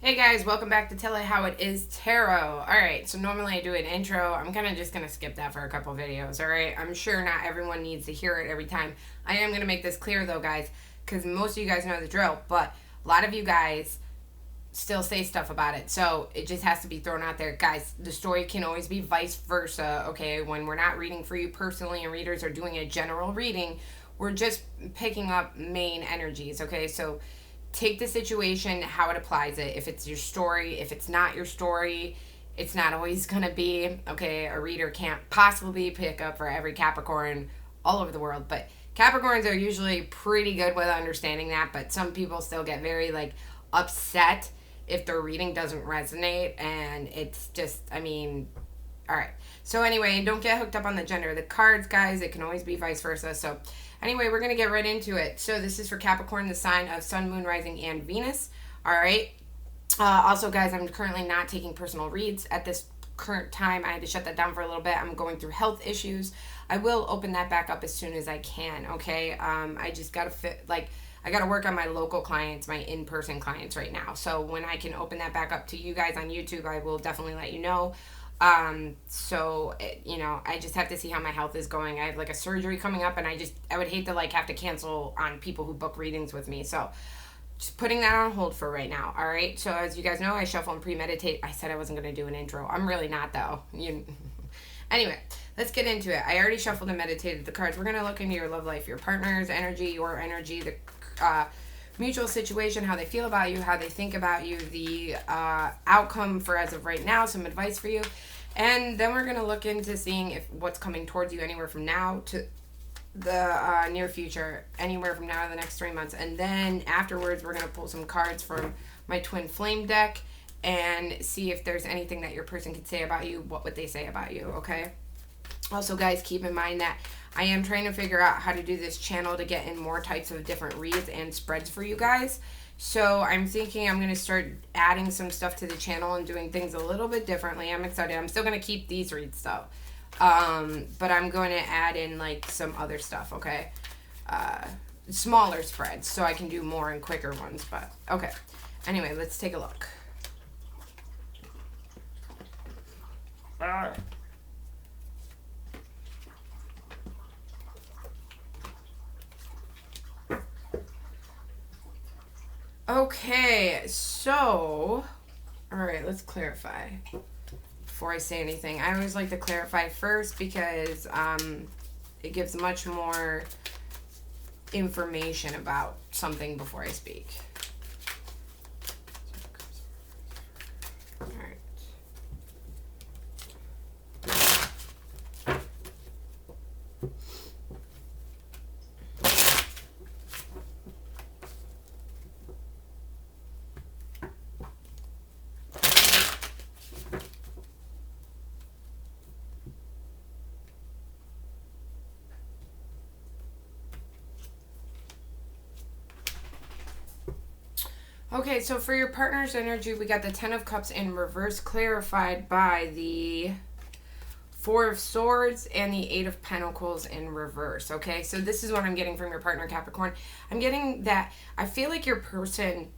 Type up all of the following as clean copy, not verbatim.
Hey guys, welcome back to Tell It How It Is Tarot. Alright, so normally I do an intro. I'm just gonna skip that for a couple videos, alright? I'm sure not everyone needs to hear it every time. I am gonna make this clear though, guys, because most of you guys know the drill, but a lot of you guys still say stuff about it. So it just has to be thrown out there. Guys, the story can always be vice versa, okay? When we're not reading for you personally and readers are doing a general reading, we're just picking up main energies, okay? So take the situation how it applies it. If it's your story, if it's not your story, it's not always going to be, okay? A reader can't possibly pick up for every Capricorn all over the world, but Capricorns are usually pretty good with understanding that, but some people still get very upset if their reading doesn't resonate, and it's just, all right. So anyway, don't get hooked up on the gender of the cards, guys. It can always be vice versa. So anyway, we're going to get right into it. So this is for Capricorn, the sign of Sun, Moon, Rising, and Venus. All right. Also, guys, I'm currently not taking personal reads at this current time. I had to shut that down for a little bit. I'm going through health issues. I will open that back up as soon as I can, okay? I just got to I got to work on my local clients, my in-person clients right now. So when I can open that back up to you guys on YouTube, I will definitely let you know. I just have to see how my health is going. I have a surgery coming up, and I would hate to have to cancel on people who book readings with me. So just putting that on hold for right now. All right. So as you guys know, I shuffle and premeditate. I said I wasn't going to do an intro. I'm really not though. Anyway, let's get into it. I already shuffled and meditated the cards. We're going to look into your love life, your partner's energy, your energy, the mutual situation, how they feel about you, how they think about you, the outcome for as of right now, some advice for you. And then we're going to look into seeing if what's coming towards you anywhere from now to the near future, anywhere from now to the next 3 months. And then afterwards, we're going to pull some cards from my Twin Flame deck and see if there's anything that your person could say about you. What would they say about you, okay? Also, guys, keep in mind that I am trying to figure out how to do this channel to get in more types of different reads and spreads for you guys. So I'm thinking I'm going to start adding some stuff to the channel and doing things a little bit differently. I'm excited. I'm still going to keep these reads stuff. But I'm going to add in some other stuff, okay? Smaller spreads so I can do more and quicker ones. But okay. Anyway, let's take a look. Okay, so, all right, let's clarify before I say anything. I always like to clarify first because it gives much more information about something before I speak. All right. Okay, so for your partner's energy, we got the Ten of Cups in reverse, clarified by the Four of Swords and the Eight of Pentacles in reverse, okay? So this is what I'm getting from your partner, Capricorn. I'm getting that I feel like your person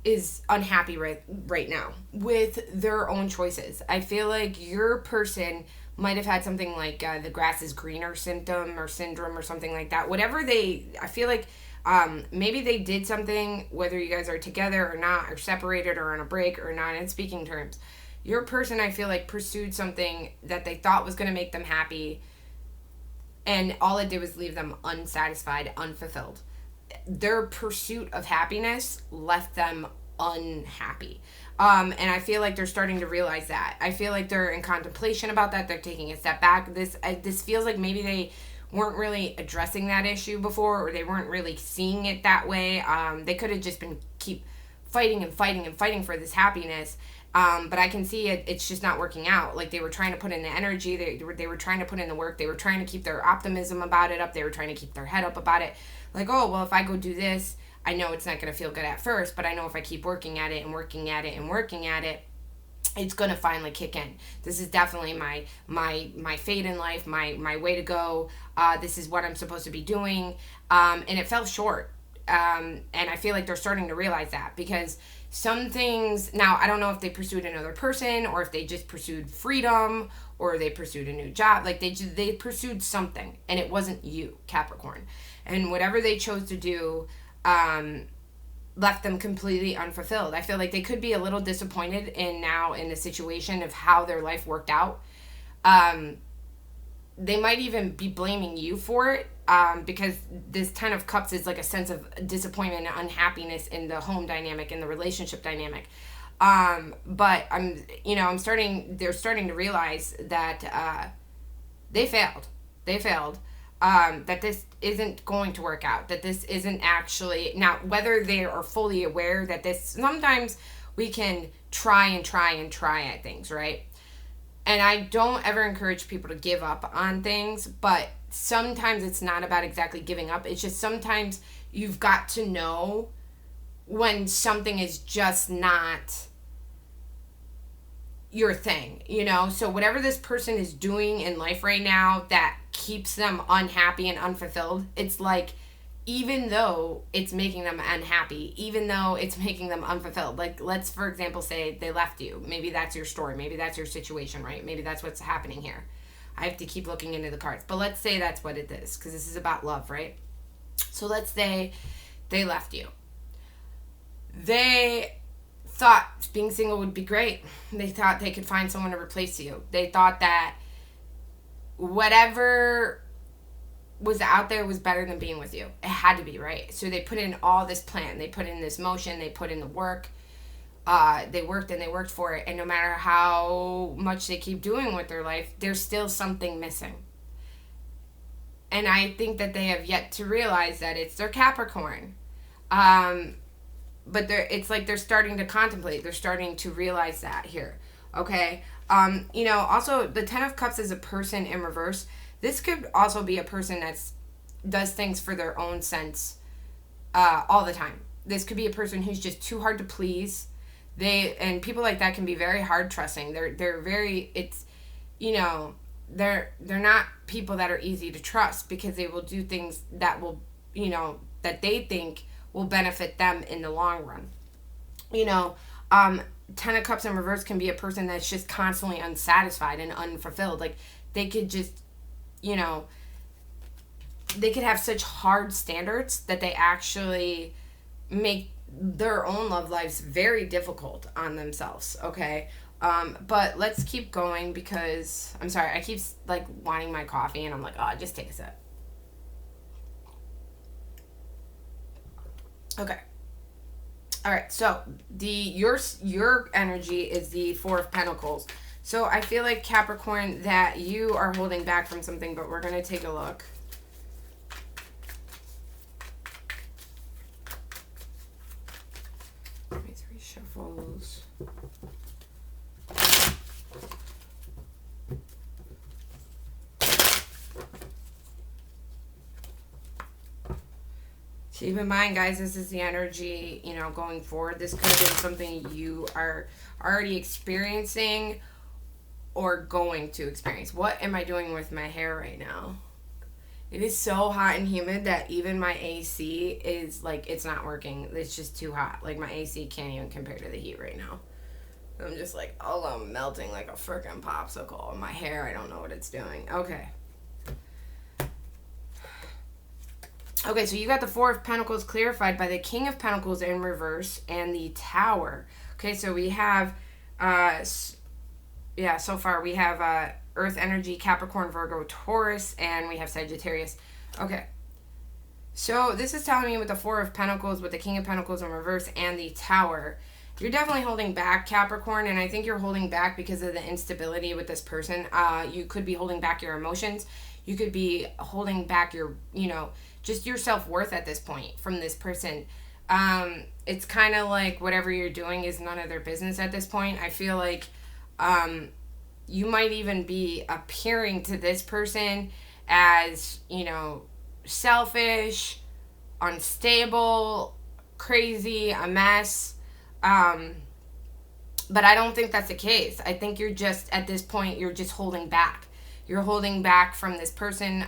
is unhappy right now with their own choices. I feel like your person might have had something like the grass is greener syndrome or something like that. I feel like maybe they did something, whether you guys are together or not, or separated or on a break or not in speaking terms. Your person, I feel like, pursued something that they thought was going to make them happy, and all it did was leave them unsatisfied, unfulfilled. Their pursuit of happiness left them unhappy. And I feel like they're starting to realize that. I feel like they're in contemplation about that. They're taking a step back. This feels like maybe they weren't really addressing that issue before, or they weren't really seeing it that way. They could have just been keep fighting and fighting and fighting for this happiness. But I can see it's just not working out. Like, they were trying to put in the energy, they were trying to put in the work, they were trying to keep their optimism about it up, they were trying to keep their head up about it. Like, oh, well, if I go do this, I know it's not going to feel good at first, but I know if I keep working at it and working at it and working at it, it's going to finally kick in. This is definitely my fate in life, my way to go. This is what I'm supposed to be doing. And it fell short. And I feel like they're starting to realize that, because some things, now I don't know if they pursued another person or if they just pursued freedom or they pursued a new job. Like they pursued something, and it wasn't you, Capricorn. And whatever they chose to do left them completely unfulfilled. I feel like they could be a little disappointed in the situation of how their life worked out. They might even be blaming you for it, because this Ten of Cups is like a sense of disappointment and unhappiness in the home dynamic, in the relationship dynamic. But they're starting to realize that they failed. That this isn't going to work out, that this isn't actually, now whether they are fully aware that this, sometimes we can try at things, right? And I don't ever encourage people to give up on things, but sometimes it's not about exactly giving up. It's just sometimes you've got to know when something is just not your thing, So whatever this person is doing in life right now that keeps them unhappy and unfulfilled, it's like, even though it's making them unhappy, even though it's making them unfulfilled, like let's, for example, say they left you. Maybe that's your story. Maybe that's your situation, right? Maybe that's what's happening here. I have to keep looking into the cards. But let's say that's what it is, because this is about love, right? So let's say they left you. They thought being single would be great. They thought they could find someone to replace you. They thought that whatever was out there was better than being with you. It had to be, right? So they put in all this plan. They put in this motion. They put in the work. They worked and they worked for it. And no matter how much they keep doing with their life, there's still something missing. And I think that they have yet to realize that it's their Capricorn. But it's like they're starting to contemplate. They're starting to realize that here. Okay? Also, the Ten of Cups is a person in reverse. This could also be a person that does things for their own sense all the time. This could be a person who's just too hard to please. And people like that can be very hard trusting. They're very, they're not people that are easy to trust, because they will do things that will, that they think will benefit them in the long run. Ten of Cups in reverse can be a person that's just constantly unsatisfied and unfulfilled. Like they could just, they could have such hard standards that they actually make their own love lives very difficult on themselves, okay? But let's keep going, because I'm sorry, I keep like wanting my coffee and I'm like, oh, just take a sip. Okay. All right. So your energy is the Four of Pentacles. So I feel like, Capricorn, that you are holding back from something, but we're going to take a look. Maybe 3 shuffles. Keep in mind, guys, this is the energy, going forward. This could have been something you are already experiencing or going to experience. What am I doing with my hair right now? It is so hot and humid that even my AC is like, it's not working. It's just too hot. Like my AC can't even compare to the heat right now. I'm just like, I'm melting like a freaking popsicle. My hair, I don't know what it's doing. Okay. Okay, so you got the Four of Pentacles clarified by the King of Pentacles in reverse and the Tower. Okay, so we have, so far we have Earth energy, Capricorn, Virgo, Taurus, and we have Sagittarius. Okay, so this is telling me with the Four of Pentacles, with the King of Pentacles in reverse and the Tower, you're definitely holding back, Capricorn, and I think you're holding back because of the instability with this person. You could be holding back your emotions. You could be holding back your, just your self-worth at this point from this person. It's kind of like whatever you're doing is none of their business at this point. I feel like you might even be appearing to this person as, selfish, unstable, crazy, a mess. But I don't think that's the case. I think you're just, at this point, you're just holding back. You're holding back from this person.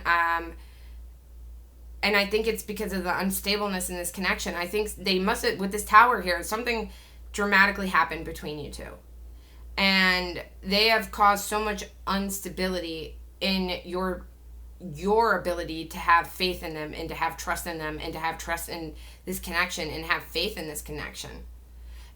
And I think it's because of the unstableness in this connection. I think they must have, with this Tower here, something dramatically happened between you two. And they have caused so much instability in your ability to have faith in them and to have trust in them and to have trust in this connection and have faith in this connection,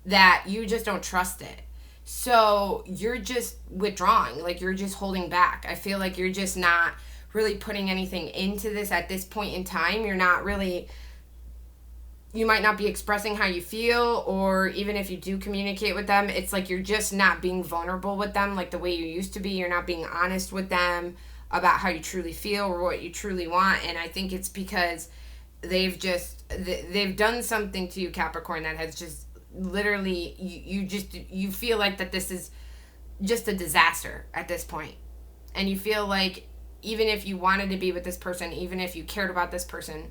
that you just don't trust it. So you're just withdrawing, like you're just holding back. I feel like you're just not really putting anything into this at this point in time. You're not really, you might not be expressing how you feel, or even if you do communicate with them, it's like you're just not being vulnerable with them like the way you used to be. You're not being honest with them about how you truly feel or what you truly want. And I think it's because they've done something to you, Capricorn, that has just literally, you feel like that this is just a disaster at this point. And you feel like even if you wanted to be with this person, even if you cared about this person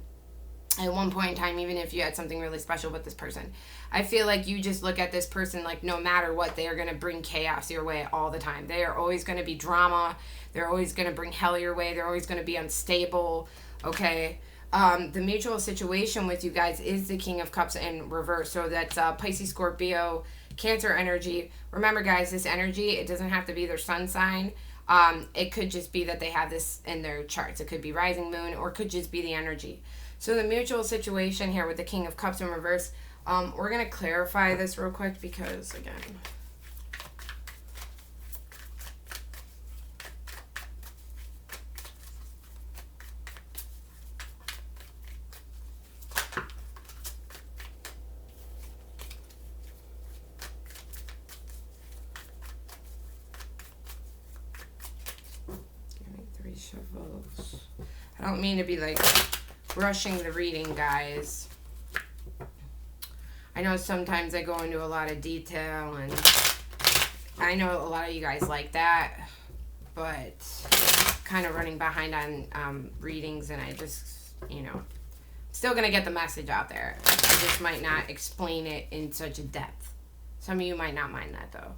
at one point in time, even if you had something really special with this person, I feel like you just look at this person like no matter what, they are going to bring chaos your way all the time. They are always going to be drama. They're always going to bring hell your way. They're always going to be unstable. Okay. The mutual situation with you guys is the King of Cups in reverse. So that's Pisces, Scorpio, Cancer energy. Remember, guys, this energy, it doesn't have to be their sun sign. It could just be that they have this in their charts. It could be rising moon, or it could just be the energy. So the mutual situation here with the King of Cups in reverse, we're going to clarify this real quick because, again, shovels. I don't mean to be like rushing the reading, guys. I know sometimes I go into a lot of detail, and I know a lot of you guys like that, but kind of running behind on readings, and I just, still gonna get the message out there. I just might not explain it in such a depth. Some of you might not mind that, though.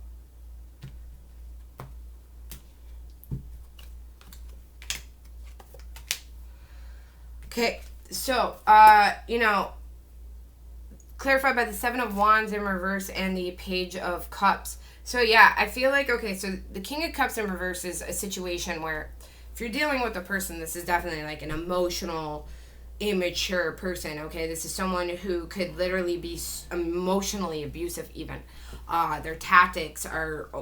Okay, so, clarified by the Seven of Wands in reverse and the Page of Cups. So, yeah, I feel like, okay, so the King of Cups in reverse is a situation where if you're dealing with a person, this is definitely like an emotional, immature person, okay? This is someone who could literally be emotionally abusive even. Their tactics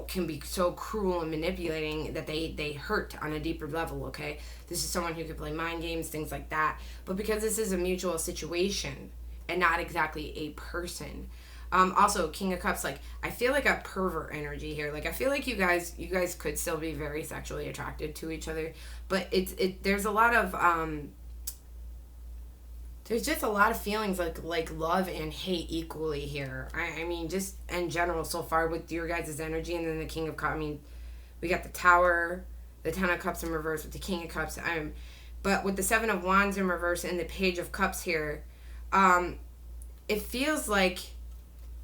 can be so cruel and manipulating that they hurt on a deeper level, okay? This is someone who could play mind games, things like that. But because this is a mutual situation and not exactly a person, also King of Cups, like I feel like a pervert energy here. Like I feel like you guys could still be very sexually attracted to each other, but there's a lot of there's just a lot of feelings like love and hate equally here. I mean, just in general so far with your guys' energy, and then the King of Cups. I mean, we got the Tower, the Ten of Cups in reverse with the King of Cups. But with the Seven of Wands in reverse and the Page of Cups here, it feels like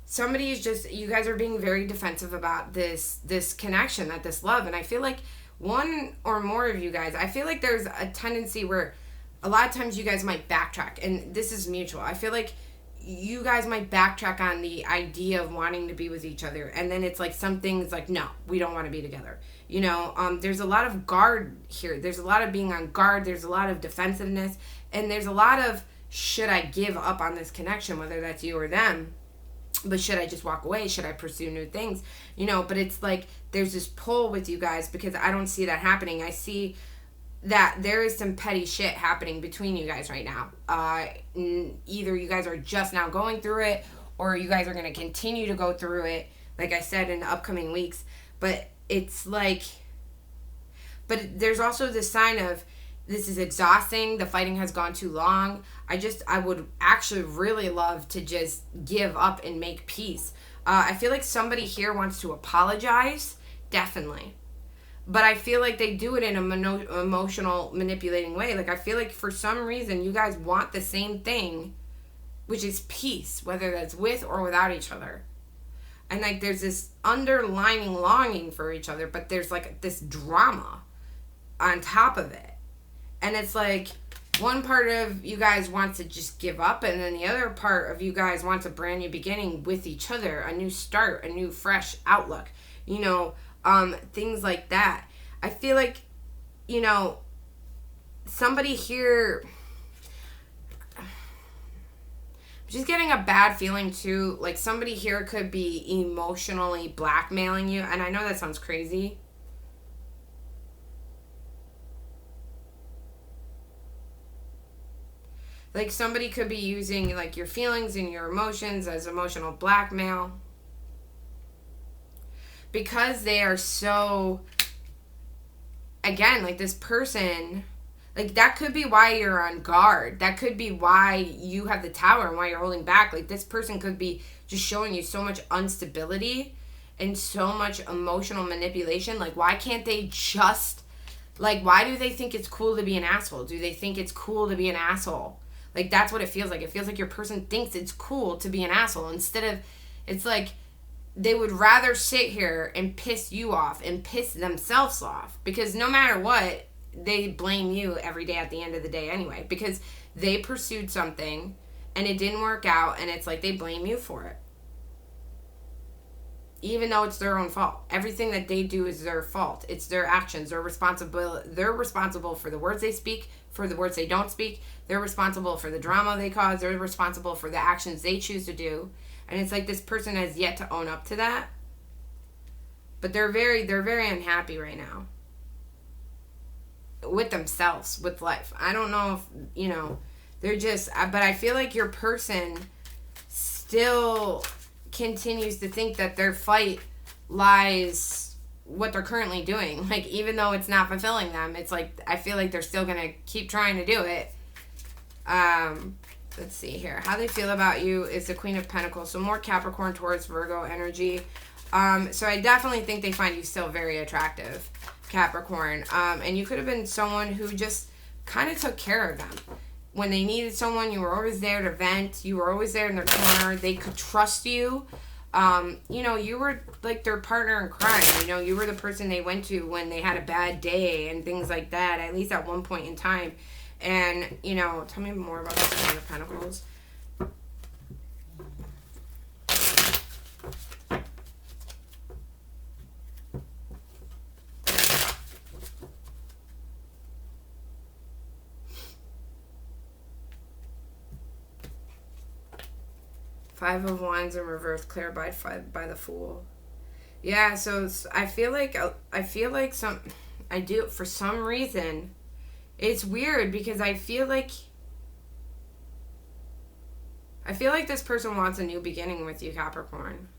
somebody is just, you guys are being very defensive about this connection, this love. And I feel like one or more of you guys, I feel like there's a tendency where a lot of times you guys might backtrack, and this is mutual. I feel like you guys might backtrack on the idea of wanting to be with each other, and then it's like some things like, no, we don't want to be together. There's a lot of guard here. There's a lot of being on guard. There's a lot of defensiveness, and there's a lot of, should I give up on this connection, whether that's you or them? But should I just walk away? Should I pursue new things? But it's like there's this pull with you guys, because I don't see that happening. I see that there is some petty shit happening between you guys right now. Either you guys are just now going through it, or you guys are going to continue to go through it, like I said, in the upcoming weeks. But it's like, but there's also this sign of, this is exhausting, the fighting has gone too long. I would actually really love to just give up and make peace. I feel like somebody here wants to apologize, definitely. But I feel like they do it in an emotional, manipulating way. Like, I feel like for some reason you guys want the same thing, which is peace, whether that's with or without each other. And, like, there's this underlining longing for each other, but there's, like, this drama on top of it. And it's like, one part of you guys wants to just give up, and then the other part of you guys wants a brand new beginning with each other, a new start, a new fresh outlook, you know, things like that. I feel like, you know, somebody here, I'm just getting a bad feeling too, like somebody here could be emotionally blackmailing you, and I know that sounds crazy. Like somebody could be using like your feelings and your emotions as emotional blackmail. Because they are so, again, like this person, like that could be why you're on guard. That could be why you have the Tower and why you're holding back. Like this person could be just showing you so much instability and so much emotional manipulation. Like why can't they just, like why do they think it's cool to be an asshole? Do they think it's cool to be an asshole? Like, that's what it feels like. It feels like your person thinks it's cool to be an asshole. Instead of, it's like they would rather sit here and piss you off and piss themselves off. Because no matter what, they blame you every day at the end of the day anyway. Because they pursued something and it didn't work out, and it's like they blame you for it. Even though it's their own fault. Everything that they do is their fault. It's their actions. They're responsible for the words they speak, for the words they don't speak. They're responsible for the drama they cause. They're responsible for the actions they choose to do. And it's like this person has yet to own up to that. But they're very unhappy right now. With themselves, with life. I don't know if, you know, they're just, but I feel like your person still continues to think that their fight lies what they're currently doing. Like, even though it's not fulfilling them, it's like, I feel like they're still going to keep trying to do it. Let's see here. How they feel about you is the Queen of Pentacles. So more Capricorn, Taurus, Virgo energy. So I definitely think they find you still very attractive, Capricorn. And you could have been someone who just kind of took care of them. When they needed someone, you were always there to vent. You were always there in their corner. They could trust you. You know, you were like their partner in crime. You know, you were the person they went to when they had a bad day and things like that, at least at one point in time. And, you know, tell me more about this Queen of Pentacles. Five of Wands in reverse, clear by the Fool. Yeah, so I feel like for some reason, it's weird because I feel like this person wants a new beginning with you, Capricorn.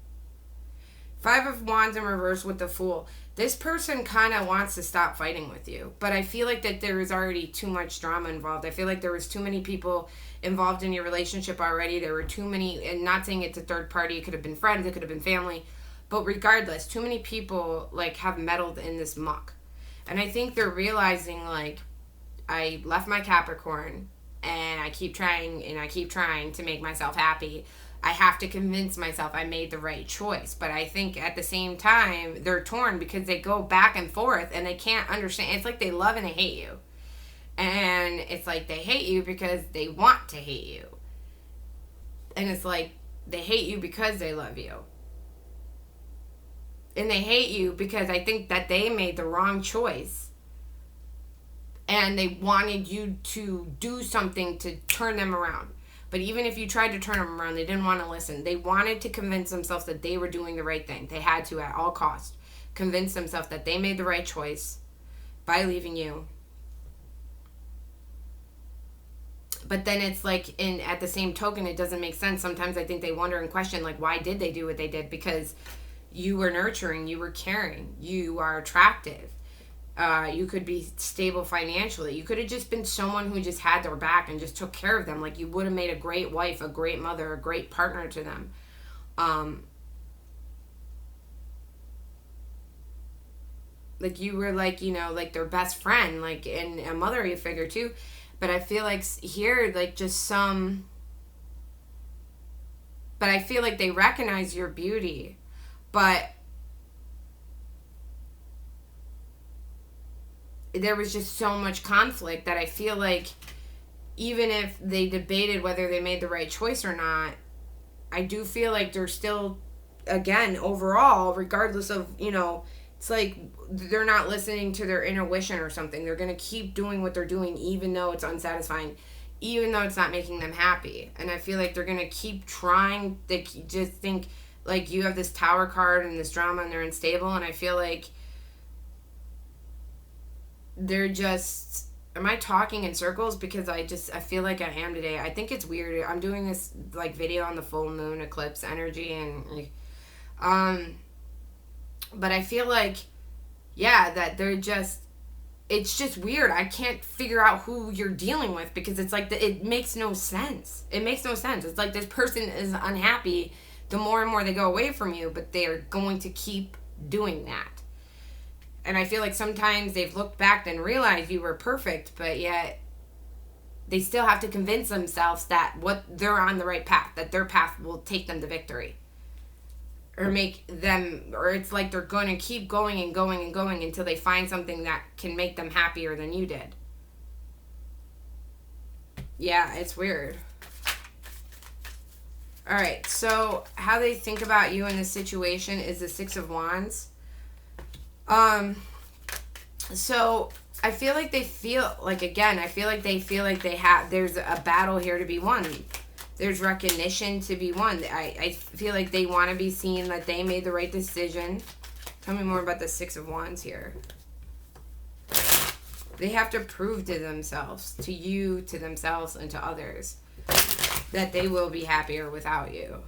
Five of Wands in reverse with the Fool. This person kind of wants to stop fighting with you, but I feel like that there is already too much drama involved. I feel like there was too many people involved in your relationship already. There were too many, and not saying it's a third party. It could have been friends. It could have been family. But regardless, too many people, like, have meddled in this muck. And I think they're realizing, like, I left my Capricorn, and I keep trying, and I keep trying to make myself happy. I have to convince myself I made the right choice. But I think at the same time, they're torn because they go back and forth, and they can't understand. It's like they love and they hate you. And it's like they hate you because they want to hate you. And it's like they hate you because they love you. And they hate you because I think that they made the wrong choice. And they wanted you to do something to turn them around. But even if you tried to turn them around, they didn't want to listen. They wanted to convince themselves that they were doing the right thing. They had to, at all costs, convince themselves that they made the right choice by leaving you. But then it's like, at the same token, it doesn't make sense. Sometimes I think they wonder and question, like, why did they do what they did? Because you were nurturing, you were caring, you are attractive. You could be stable financially. You could have just been someone who just had their back and just took care of them. Like, you would have made a great wife, a great mother, a great partner to them. Like, you were, like, you know, like their best friend, like, and a mother figure too. But I feel like here, like, but I feel like they recognize your beauty. But there was just so much conflict that I feel like even if they debated whether they made the right choice or not, I do feel like they're still, again, overall, regardless of, you know, it's like they're not listening to their intuition or something. They're going to keep doing what they're doing even though it's unsatisfying, even though it's not making them happy. And I feel like they're going to keep trying. They just think, like, you have this Tower card and this drama and they're unstable. And I feel like they're just... Am I talking in circles? Because I feel like I am today. I think it's weird. I'm doing this, like, video on the full moon eclipse energy, and but I feel like, yeah, that they're just... It's just weird. I can't figure out who you're dealing with, because it's like it makes no sense. It makes no sense. It's like this person is unhappy the more and more they go away from you, but they're going to keep doing that. And I feel like sometimes they've looked back and realized you were perfect, but yet they still have to convince themselves that they're on the right path, that their path will take them to victory. Or make them, or it's like they're going to keep going and going and going until they find something that can make them happier than you did. Yeah, it's weird. All right, so how they think about you in this situation is the Six of Wands. So I feel like they feel like, again, I feel like they feel like there's a battle here to be won. There's recognition to be won. I feel like they want to be seen that they made the right decision. Tell me more about the Six of Wands here. They have to prove to themselves, to you, to themselves, and to others, that they will be happier without you.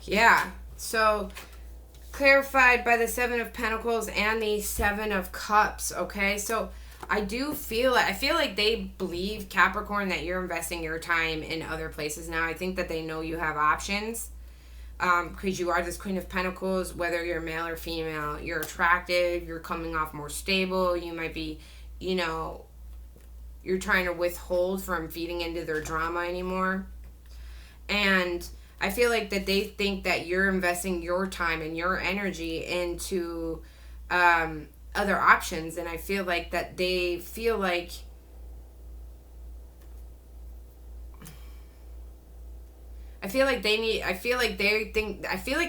Yeah, so clarified by the Seven of Pentacles and the Seven of Cups, okay? So I feel like they believe, Capricorn, that you're investing your time in other places now. I think that they know you have options, because you are this Queen of Pentacles, whether you're male or female. You're attractive, you're coming off more stable, you might be, you know, you're trying to withhold from feeding into their drama anymore. And I feel like that they think that you're investing your time and your energy into other options, and I feel like that they feel like I feel like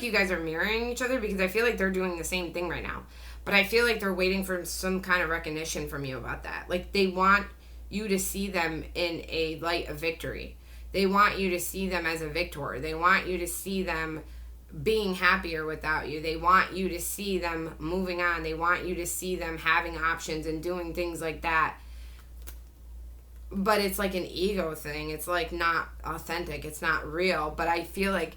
you guys are mirroring each other, because I feel like they're doing the same thing right now. But I feel like they're waiting for some kind of recognition from you about that. Like, they want you to see them in a light of victory. They want you to see them as a victor. They want you to see them being happier without you. They want you to see them moving on. They want you to see them having options and doing things like that. But it's like an ego thing. It's like not authentic. It's not real. But I feel like,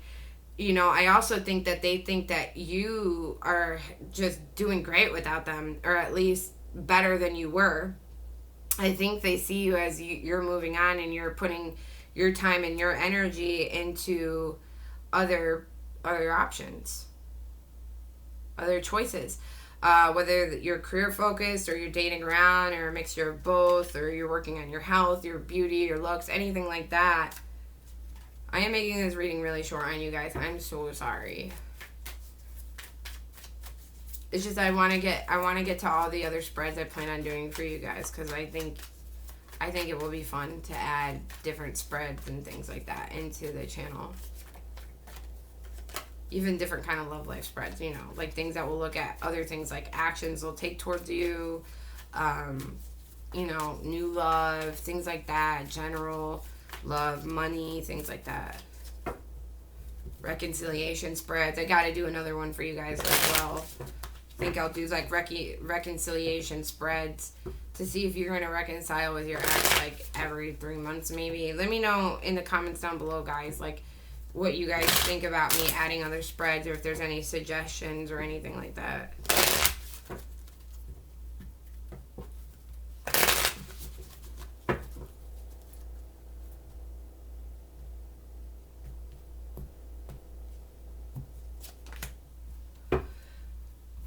you know, I also think that they think that you are just doing great without them, or at least better than you were. I think they see you as you're moving on, and you're putting your time and your energy into other options, other choices, whether you're career focused, or you're dating around, or a mixture of both, or you're working on your health, your beauty, your looks, anything like that. I am making this reading really short on you guys. I'm so sorry. It's just I want to get to all the other spreads I plan on doing for you guys, because I think it will be fun to add different spreads and things like that into the channel. Even different kind of love life spreads, you know, like things that will look at other things, like actions they'll take towards you, you know, new love, things like that, general love, money, things like that. Reconciliation spreads. I got to do another one for you guys as well. I think I'll do like reconciliation spreads to see if you're going to reconcile with your ex like every 3 months maybe. Let me know in the comments down below, guys, like what you guys think about me adding other spreads, or if there's any suggestions or anything like that.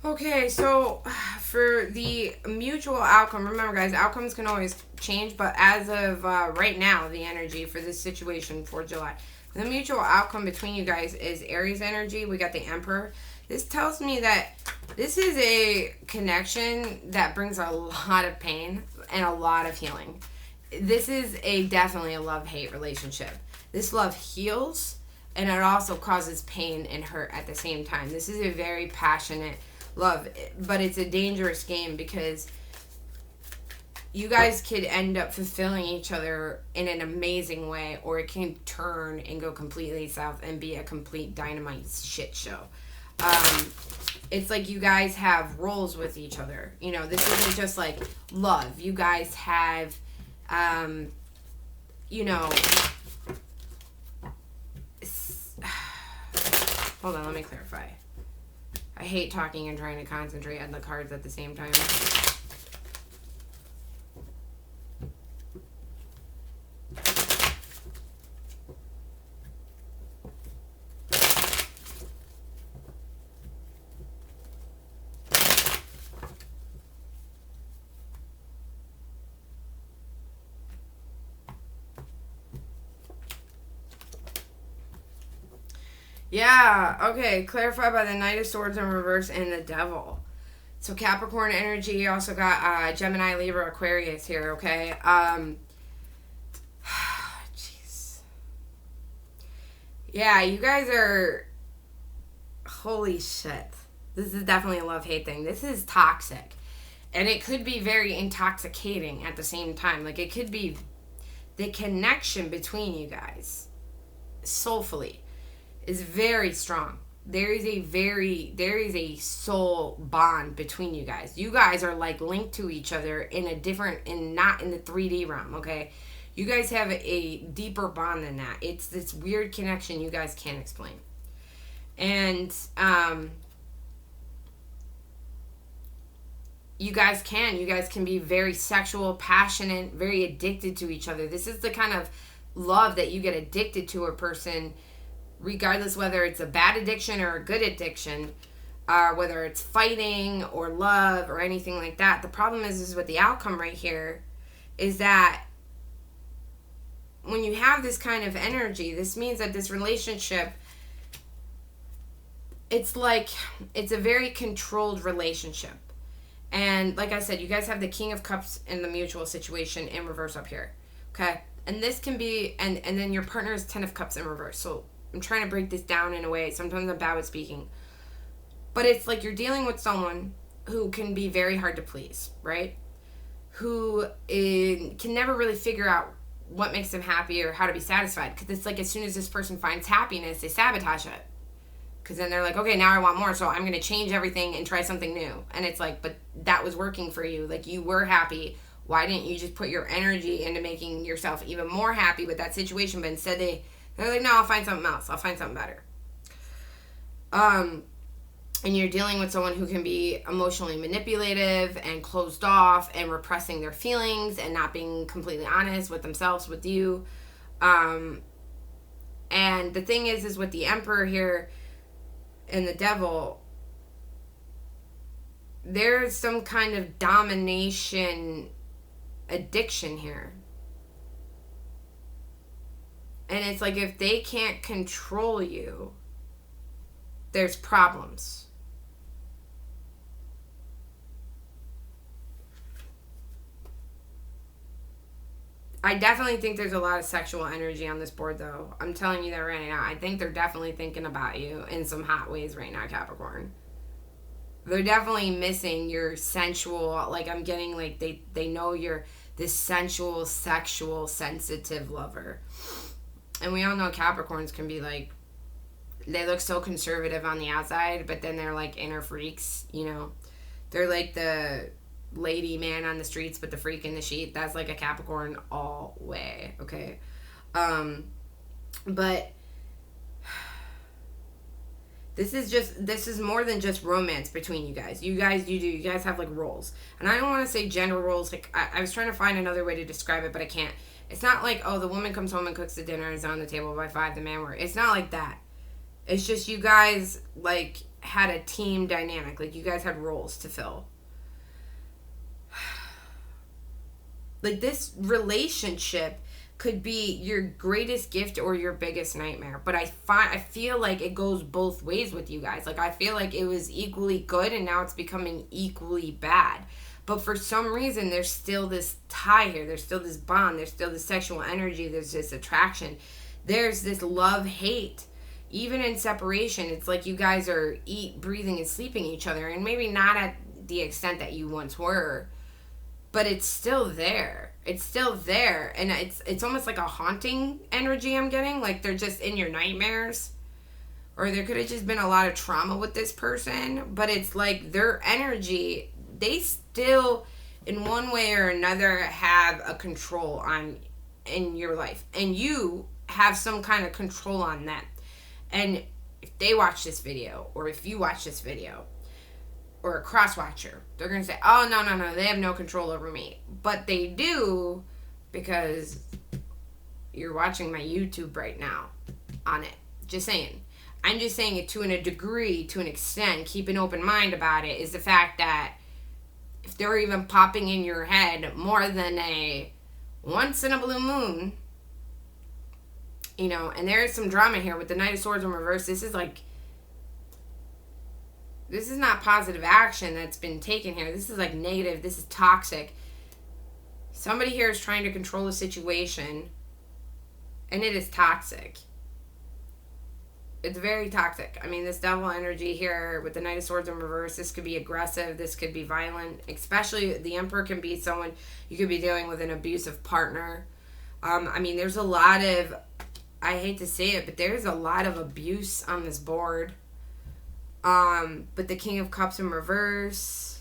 Okay, so for the mutual outcome, remember guys, outcomes can always change, but as of right now, the energy for this situation for July, the mutual outcome between you guys is Aries energy. We got the Emperor. This tells me that this is a connection that brings a lot of pain and a lot of healing. This is definitely a love-hate relationship. This love heals, and it also causes pain and hurt at the same time. This is a very passionate love, but it's a dangerous game because you guys could end up fulfilling each other in an amazing way, or it can turn and go completely south and be a complete dynamite shit show. It's like you guys have roles with each other. You know, this isn't just like love. You guys have, you know, hold on, let me clarify. I hate talking and trying to concentrate on the cards at the same time. Yeah, okay. Clarified by the Knight of Swords in reverse and the Devil. So Capricorn energy. Also got Gemini, Libra, Aquarius here, okay? Jeez. Yeah, you guys are... Holy shit. This is definitely a love-hate thing. This is toxic. And it could be very intoxicating at the same time. Like, it could be the connection between you guys, soulfully, is very strong. There is a soul bond between you guys. You guys are like linked to each other in a different, not in the 3D realm, okay? You guys have a deeper bond than that. It's this weird connection you guys can't explain. And you guys can be very sexual, passionate, very addicted to each other. This is the kind of love that you get addicted to a person, regardless whether it's a bad addiction or a good addiction, whether it's fighting or love or anything like that. The problem is with the outcome right here is that when you have this kind of energy, this means that this relationship, it's a very controlled relationship. And like I said, you guys have the King of Cups in the mutual situation in reverse up here, okay? And this can be, and then your partner is 10 of Cups in reverse. So I'm trying to break this down in a way. Sometimes I'm bad with speaking. But it's like you're dealing with someone who can be very hard to please, right? Who can never really figure out what makes them happy or how to be satisfied. Because it's like as soon as this person finds happiness, they sabotage it. Because then they're like, okay, now I want more, so I'm going to change everything and try something new. And it's like, but that was working for you. Like, you were happy. Why didn't you just put your energy into making yourself even more happy with that situation? But instead they're like, no, I'll find something else. I'll find something better. And you're dealing with someone who can be emotionally manipulative and closed off and repressing their feelings and not being completely honest with themselves, with you. And the thing is with the Emperor here and the Devil, there's some kind of domination addiction here. And it's like if they can't control you, there's problems. I definitely think there's a lot of sexual energy on this board, though. I'm telling you that right now. I think they're definitely thinking about you in some hot ways right now, Capricorn. They're definitely missing your sensual, like I'm getting like they know you're this sensual, sexual, sensitive lover. And we all know Capricorns can be like, they look so conservative on the outside, but then they're like inner freaks, you know. They're like the lady man on the streets, but the freak in the sheet. That's like a Capricorn all way, okay? But this is more than just romance between you guys. You guys have like roles. And I don't want to say gender roles. Like I was trying to find another way to describe it, but I can't. It's not like, oh, the woman comes home and cooks the dinner and is on the table by 5, the man works. It's not like that. It's just you guys, like, had a team dynamic. Like, you guys had roles to fill. Like, this relationship could be your greatest gift or your biggest nightmare. But I feel like it goes both ways with you guys. Like, I feel like it was equally good and now it's becoming equally bad. But for some reason, there's still this tie here. There's still this bond. There's still this sexual energy. There's this attraction. There's this love-hate. Even in separation, it's like you guys are breathing, and sleeping each other. And maybe not at the extent that you once were. But it's still there. It's still there. And it's almost like a haunting energy I'm getting. Like, they're just in your nightmares. Or there could have just been a lot of trauma with this person. But it's like their energy, they still, in one way or another, have a control in your life. And you have some kind of control on them. And if they watch this video, or if you watch this video, or a cross-watcher, they're going to say, oh, no, they have no control over me. But they do, because you're watching my YouTube right now on it. Just saying. I'm just saying it to a degree, to an extent. Keep an open mind about it, is the fact that if they're even popping in your head more than a once in a blue moon, you know, and there is some drama here with the Knight of Swords in reverse. This is not positive action that's been taken here. This is like negative. This is toxic. Somebody here is trying to control the situation, and it is toxic. It's very toxic. I mean, this devil energy here with the Knight of Swords in reverse, this could be aggressive. This could be violent. Especially the Emperor can be someone you could be dealing with, an abusive partner. I mean, there's a lot of, I hate to say it, but there's a lot of abuse on this board. But the King of Cups in reverse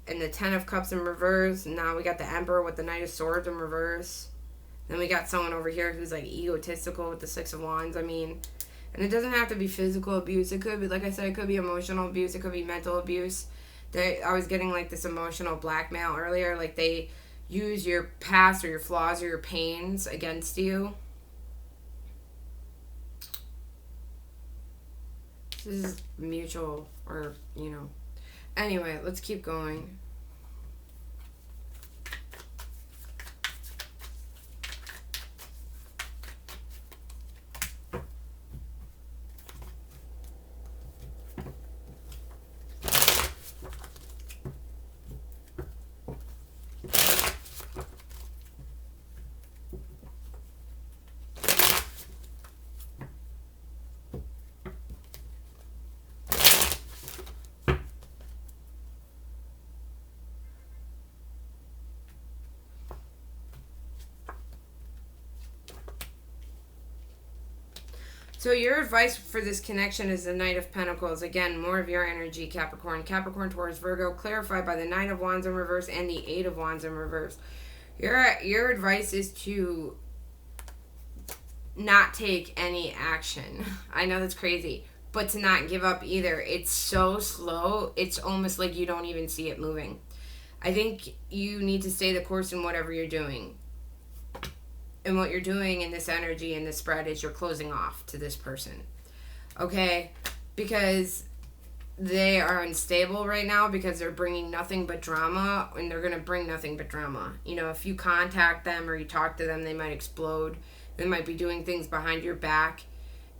and the Ten of Cups in reverse. And now we got the Emperor with the Knight of Swords in reverse. Then we got someone over here who's like egotistical with the Six of Wands. I mean, and it doesn't have to be physical abuse. It could be, like I said, it could be emotional abuse. It could be mental abuse. I was getting like this emotional blackmail earlier. Like, they use your past or your flaws or your pains against you. This is mutual, or, you know. Anyway, let's keep going. So your advice for this connection is the Knight of Pentacles. Again, more of your energy, Capricorn. Capricorn, Taurus, Virgo, clarified by the Knight of Wands in reverse and the Eight of Wands in reverse. Your advice is to not take any action. I know that's crazy, but to not give up either. It's so slow, it's almost like you don't even see it moving. I think you need to stay the course in whatever you're doing. And what you're doing in this energy and this spread is you're closing off to this person. Okay? Because they are unstable right now, because they're bringing nothing but drama, and they're going to bring nothing but drama. You know, if you contact them or you talk to them, they might explode. They might be doing things behind your back.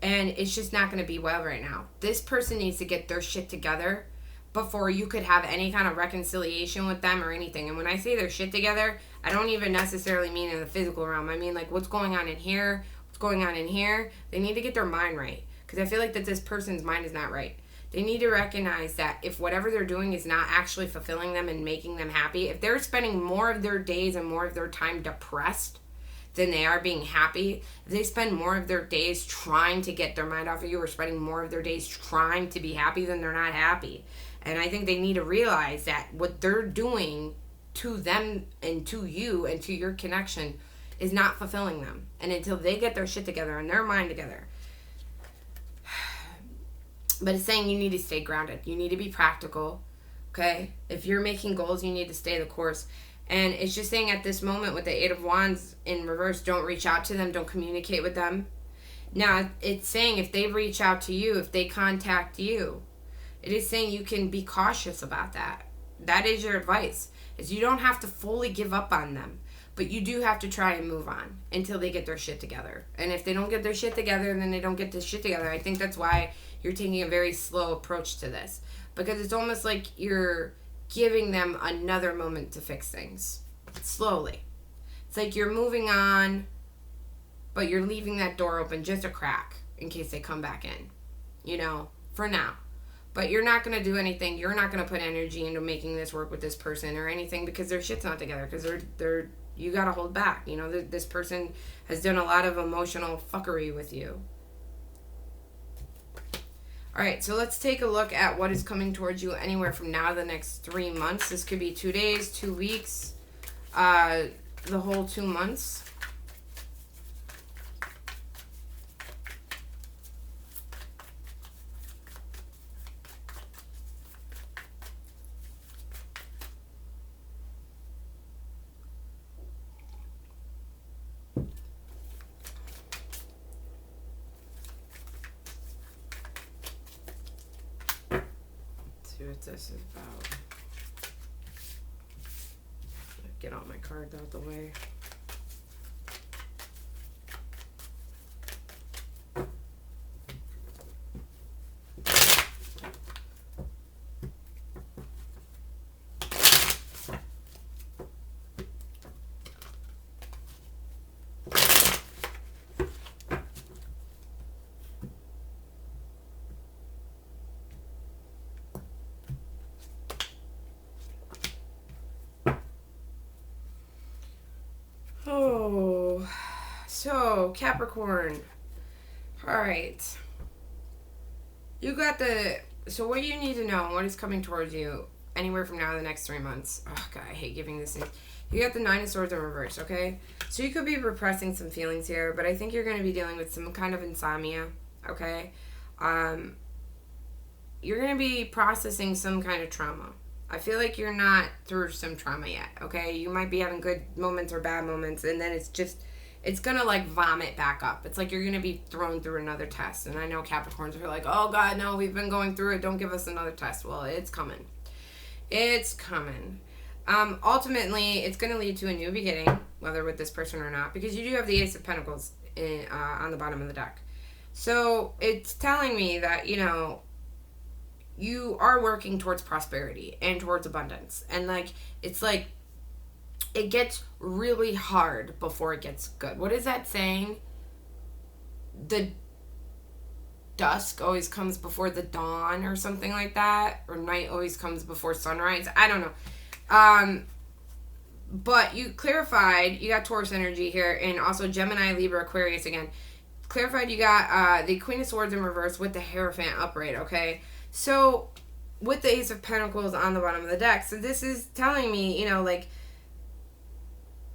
And it's just not going to be well right now. This person needs to get their shit together before you could have any kind of reconciliation with them or anything. And when I say their shit together, I don't even necessarily mean in the physical realm. I mean, like, what's going on in here, what's going on in here. They need to get their mind right. Because I feel like that this person's mind is not right. They need to recognize that if whatever they're doing is not actually fulfilling them and making them happy, if they're spending more of their days and more of their time depressed than they are being happy, if they spend more of their days trying to get their mind off of you, or spending more of their days trying to be happy, then they're not happy. And I think they need to realize that what they're doing to them and to you and to your connection is not fulfilling them. And until they get their shit together and their mind together. But it's saying you need to stay grounded. You need to be practical. Okay? If you're making goals, you need to stay the course. And it's just saying at this moment with the Eight of Wands in reverse, don't reach out to them. Don't communicate with them. Now, it's saying if they reach out to you, if they contact you, It is saying you can be cautious about that. That is your advice. Is you don't have to fully give up on them, but you do have to try and move on until they get their shit together. And if they don't get their shit together, then they don't get their shit together. I think that's why you're taking a very slow approach to this, because it's almost like you're giving them another moment to fix things slowly. It's like you're moving on, but you're leaving that door open just a crack in case they come back in, you know, for now. But you're not going to do anything. You're not going to put energy into making this work with this person or anything because their shit's not together. Because they're you got to hold back. You know, this person has done a lot of emotional fuckery with you. All right, so let's take a look at what is coming towards you anywhere from now to the next 3 months. This could be 2 days, 2 weeks, the whole 2 months. What this is about. Get all my cards out the way. Oh, so Capricorn. All right. You got so what you need to know, what is coming towards you anywhere from now to the next 3 months. Oh, God, I hate giving this in. You got the 9 of Swords in reverse, okay? So you could be repressing some feelings here, but I think you're going to be dealing with some kind of insomnia, okay? You're going to be processing some kind of trauma. I feel like you're not through some trauma yet, okay? You might be having good moments or bad moments, and then it's going to, like, vomit back up. It's like you're going to be thrown through another test. And I know Capricorns are like, oh, God, no, we've been going through it. Don't give us another test. Well, it's coming. It's coming. Ultimately, it's going to lead to a new beginning, whether with this person or not, because you do have the Ace of Pentacles on the bottom of the deck. So it's telling me that, you know, you are working towards prosperity and towards abundance. And, like, it's like it gets really hard before it gets good. What is that saying? The dusk always comes before the dawn or something like that. Or night always comes before sunrise. I don't know. But you clarified, you got Taurus energy here, and also Gemini, Libra, Aquarius again. Clarified you got the Queen of Swords in reverse with the Hierophant upright, okay? So, with the Ace of Pentacles on the bottom of the deck. So, this is telling me, you know, like,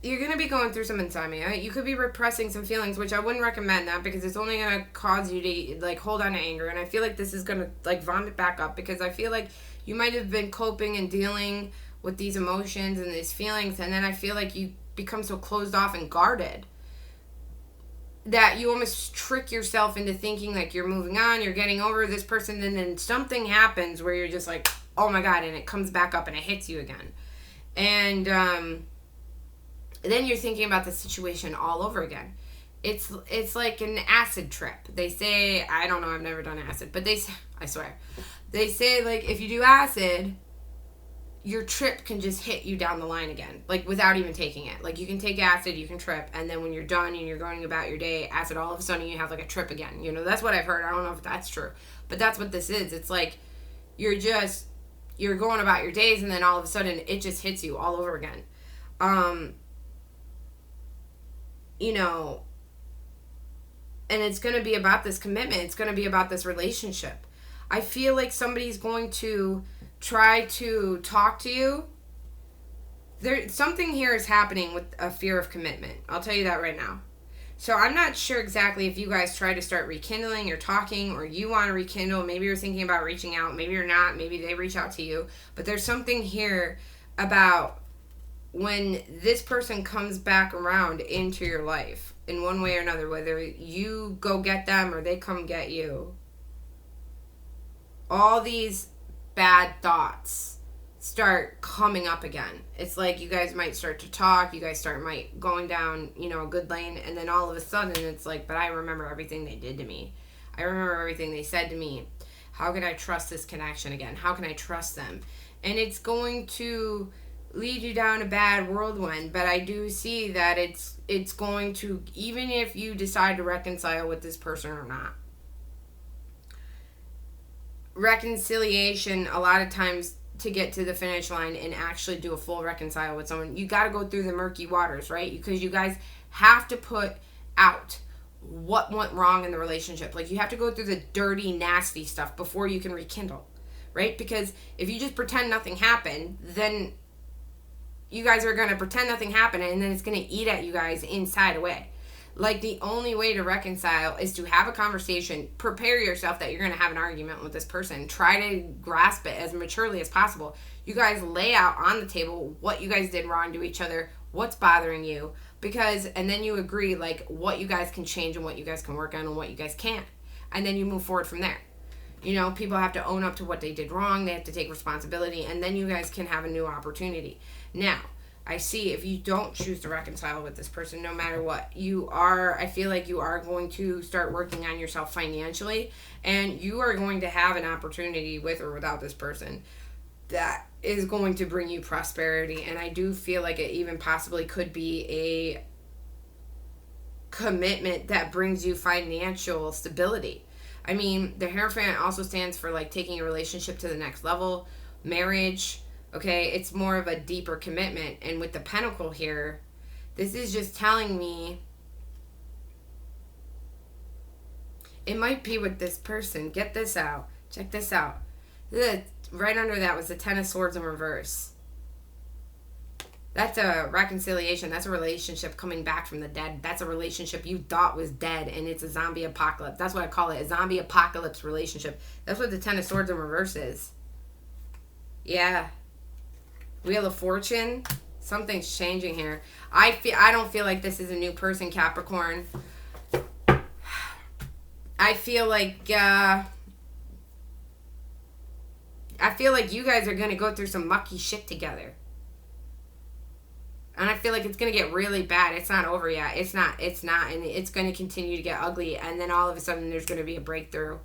you're going to be going through some insomnia. You could be repressing some feelings, which I wouldn't recommend that because it's only going to cause you to, like, hold on to anger. And I feel like this is going to, like, vomit back up because I feel like you might have been coping and dealing with these emotions and these feelings, and then I feel like you become so closed off and guarded that you almost trick yourself into thinking like you're moving on, you're getting over this person, and then something happens where you're just like, oh my God, and it comes back up and it hits you again. And then you're thinking about the situation all over again. It's like an acid trip. They say, I don't know, I've never done acid, but they say, I swear, they say, like, if you do acid, your trip can just hit you down the line again, like, without even taking it. Like, you can take acid, you can trip, and then when you're done and you're going about your day, acid, all of a sudden you have, like, a trip again. You know, that's what I've heard. I don't know if that's true, but that's what this is. It's like you're going about your days, and then all of a sudden it just hits you all over again. You know, and it's going to be about this commitment. It's going to be about this relationship. I feel like somebody's going to try to talk to you. Something here is happening with a fear of commitment. I'll tell you that right now. So I'm not sure exactly if you guys try to start rekindling or talking, or you want to rekindle. Maybe you're thinking about reaching out. Maybe you're not. Maybe they reach out to you. But there's something here about when this person comes back around into your life in one way or another, whether you go get them or they come get you. All these bad thoughts start coming up again. It's like you guys might start to talk, you guys might going down, you know, a good lane, and then all of a sudden it's like, but I remember everything they did to me. I remember everything they said to me. How can I trust this connection again? How can I trust them? And it's going to lead you down a bad whirlwind, but I do see that it's going to, even if you decide to reconcile with this person or not. Reconciliation, a lot of times, to get to the finish line and actually do a full reconcile with someone, you got to go through the murky waters, right? Because you guys have to put out what went wrong in the relationship. Like, you have to go through the dirty, nasty stuff before you can rekindle, right? Because if you just pretend nothing happened, then you guys are going to pretend nothing happened, and then it's going to eat at you guys inside away. Like, the only way to reconcile is to have a conversation. Prepare yourself that you're going to have an argument with this person. Try to grasp it as maturely as possible. You guys lay out on the table what you guys did wrong to each other, what's bothering you, and then you agree, like, what you guys can change and what you guys can work on and what you guys can't. And then you move forward from there. You know, people have to own up to what they did wrong. They have to take responsibility, and then you guys can have a new opportunity. Now, I see if you don't choose to reconcile with this person, no matter what, I feel like you are going to start working on yourself financially, and you are going to have an opportunity with or without this person that is going to bring you prosperity. And I do feel like it even possibly could be a commitment that brings you financial stability. I mean, the Hierophant also stands for, like, taking a relationship to the next level, marriage. Okay, it's more of a deeper commitment. And with the Pentacle here, this is just telling me it might be with this person. Get this out. Check this out. Right under that was the Ten of Swords in reverse. That's a reconciliation. That's a relationship coming back from the dead. That's a relationship you thought was dead, and it's a zombie apocalypse. That's what I call it, a zombie apocalypse relationship. That's what the Ten of Swords in reverse is. Yeah. Wheel of Fortune. Something's changing here. I don't feel like this is a new person, Capricorn. I feel like you guys are going to go through some mucky shit together. And I feel like it's going to get really bad. It's not over yet. It's not. And it's going to continue to get ugly. And then all of a sudden there's going to be a breakthrough.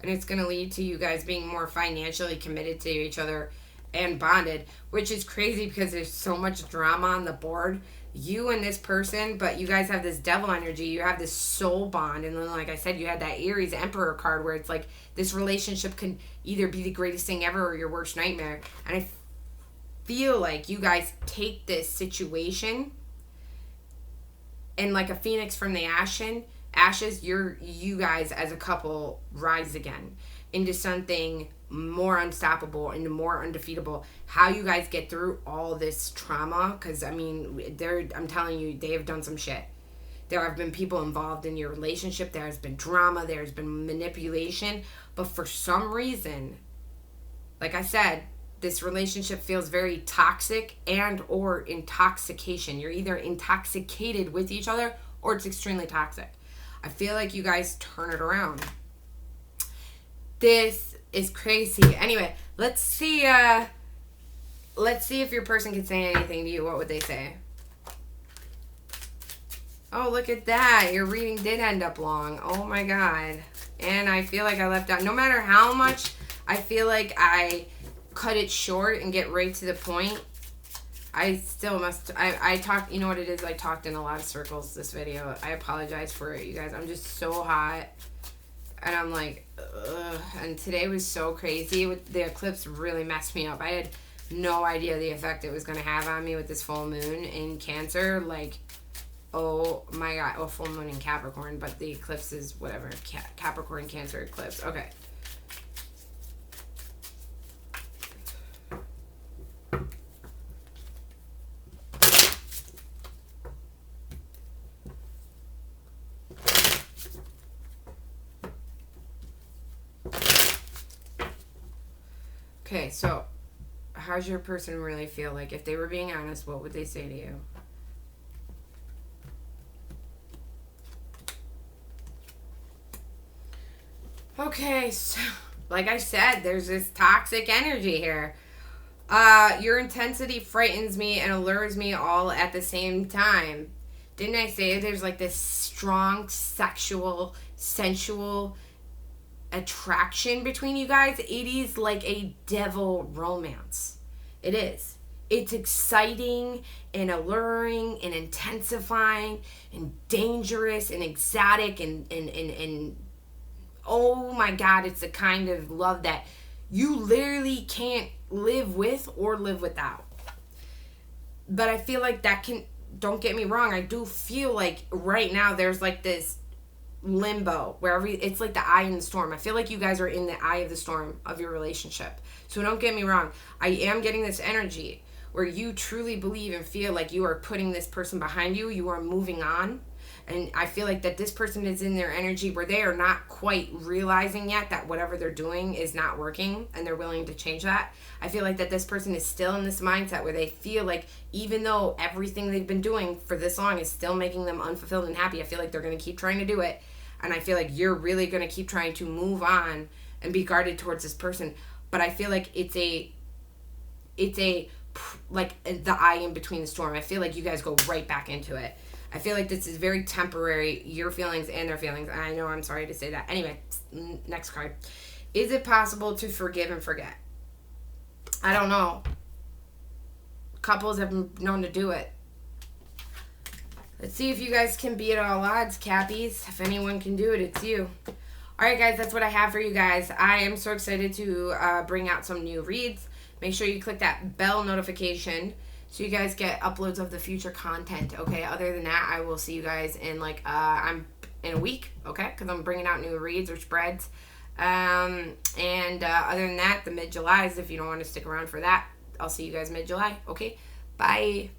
And it's going to lead to you guys being more financially committed to each other and bonded, which is crazy because there's so much drama on the board. You and this person, but you guys have this devil energy. You have this soul bond. And then, like I said, you had that Aries Emperor card where it's like this relationship can either be the greatest thing ever or your worst nightmare. And I feel like you guys take this situation and, like a phoenix from the ashes, you guys as a couple rise again into something more unstoppable and more undefeatable. How you guys get through all this trauma, because I mean, I'm telling you, they have done some shit. There have been people involved in your relationship. There has been drama. There's been manipulation. But for some reason, like I said, this relationship feels very toxic and or intoxication. You're either intoxicated with each other or it's extremely toxic. I feel like you guys turn it around. This is crazy. Anyway, let's see if your person could say anything to you. What would they say? Oh, look at that. Your reading did end up long. Oh my God. And I feel like I left out, no matter how much I feel like I cut it short and get right to the point, I still must, I talked, you know what it is, I talked in a lot of circles this video. I apologize for it, you guys. I'm just so hot. And I'm like, ugh. And today was so crazy. The eclipse really messed me up. I had no idea the effect it was going to have on me with this full moon in Cancer. Like, oh my God. Oh, full moon in Capricorn. But the eclipse is whatever. Capricorn, Cancer eclipse. Okay. Okay, so how's your person really feel? Like, if they were being honest, what would they say to you? Okay, so like I said, there's this toxic energy here. Your intensity frightens me and allures me all at the same time. Didn't I say there's like this strong sexual, sensual attraction between you guys? It is like a devil romance. It is. It's exciting and alluring and intensifying and dangerous and exotic and oh my God, it's the kind of love that you literally can't live with or live without. But I feel like that can, don't get me wrong, I do feel like right now there's like this limbo where it's like the eye in the storm. I feel like you guys are in the eye of the storm of your relationship. So don't get me wrong, I am getting this energy where you truly believe and feel like you are putting this person behind you, you are moving on. And I feel like that this person is in their energy where they are not quite realizing yet that whatever they're doing is not working and they're willing to change that. I feel like that this person is still in this mindset where they feel like even though everything they've been doing for this long is still making them unfulfilled and happy, I feel like they're going to keep trying to do it. And I feel like you're really going to keep trying to move on and be guarded towards this person. But I feel like it's like the eye in between the storm. I feel like you guys go right back into it. I feel like this is very temporary, your feelings and their feelings. And I know I'm sorry to say that. Anyway, next card. Is it possible to forgive and forget? I don't know. Couples have been known to do it. Let's see if you guys can beat all odds, Cappies. If anyone can do it, it's you. Alright, guys, that's what I have for you guys. I am so excited to bring out some new reads. Make sure you click that bell notification so you guys get uploads of the future content, okay? Other than that, I will see you guys in like, I'm in a week, okay? Because I'm bringing out new reads or spreads. Other than that, the mid-July is if you don't want to stick around for that. I'll see you guys mid-July, okay? Bye.